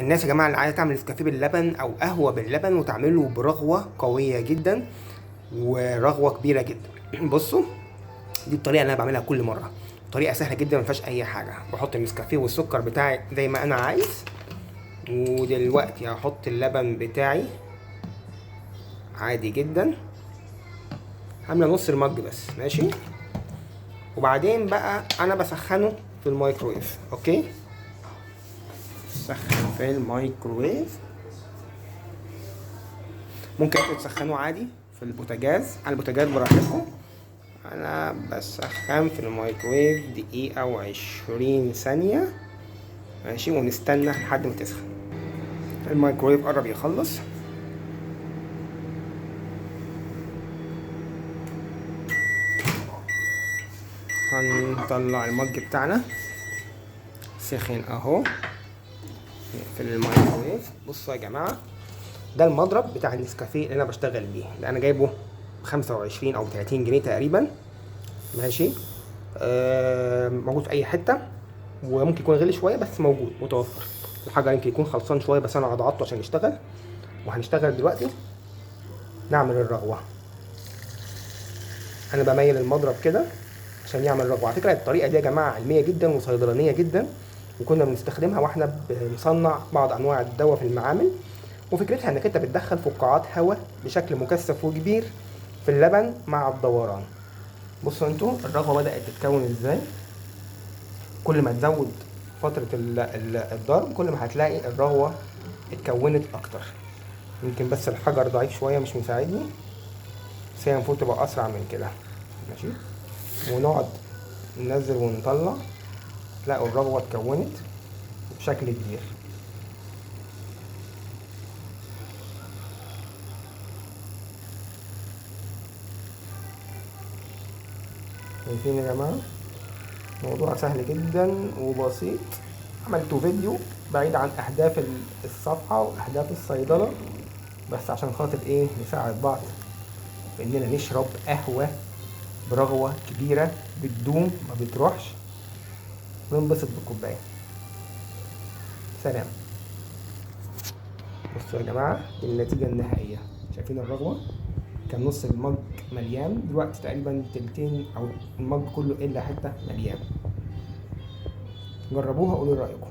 الناس يا جماعه اللي عايزه تعمل نسكافيه باللبن او قهوه باللبن وتعمله برغوه قويه جدا ورغوه كبيره جدا. بصوا، دي الطريقه اللي انا بعملها كل مره. طريقه سهله جدا، ما فيهاش اي حاجه. بحط النسكافيه والسكر بتاعي زي ما انا عايز، ودلوقتي هحط اللبن بتاعي عادي جدا، عامله نص المج بس، ماشي. وبعدين بقى انا بسخنه في الميكرويف. اوكي، سخن في الميكرويف. ممكن انتوا تسخنوا عادي في البوتاجاز، على البوتاجاز براحتكم. انا بسخن في الميكرويف دقيقة و20 ثانية، ماشي، ونستنى لحد ما تسخن. الميكرويف قرب يخلص. هنطلع المج بتاعنا، سخن اهو في الميكرويف. بصوا يا جماعة، ده المضرب بتاع النسكافيه اللي انا بشتغل بيه، اللي انا جايبه ب25 او 30 جنيه تقريبا، ماشي. موجود في اي حته، وممكن يكون غالي شويه بس موجود متوفر. الحجر يمكن يكون خلصان شويه بس انا هضغطه عشان يشتغل. وهنشتغل دلوقتي نعمل الرغوه. انا بميل المضرب كده عشان يعمل رغوه. على فكره الطريقه دي يا جماعه علميه جدا وصيدلانيه جدا، وكنا بنستخدمها واحنا بنصنع بعض انواع الدواء في المعامل. وفكرتها انك انت بتدخل فقاعات هواء بشكل مكثف وكبير في اللبن مع الدوران. بصوا انتوا الرغوه بدات تتكون ازاي. كل ما تزود فترة الضرب كل ما هتلاقي الرغوة اتكونت اكتر. يمكن بس الحجر ضعيف شوية مش مساعدني، بس هي المفروض تبقى اسرع من كده، ماشي. ونقعد ننزل ونطلع، تلاقوا الرغوة اتكونت بشكل كبير. شايفين يا جماعة؟ موضوع سهل جدا وبسيط. عملته فيديو بعيد عن اهداف الصفحة واهداف الصيدلة، بس عشان خاطر ايه، نساعد بعض في اننا نشرب قهوة برغوة كبيرة بتدوم ما بتروحش، وننبسط بالكوباية. سلام. بصوا يا جماعة، دي النتيجة النهائية. شايفين الرغوة؟ كان نص المج مليان، دلوقتي تقريبا تلتين او المج كله الا حتة مليان. جربوها وقولوا رأيكم.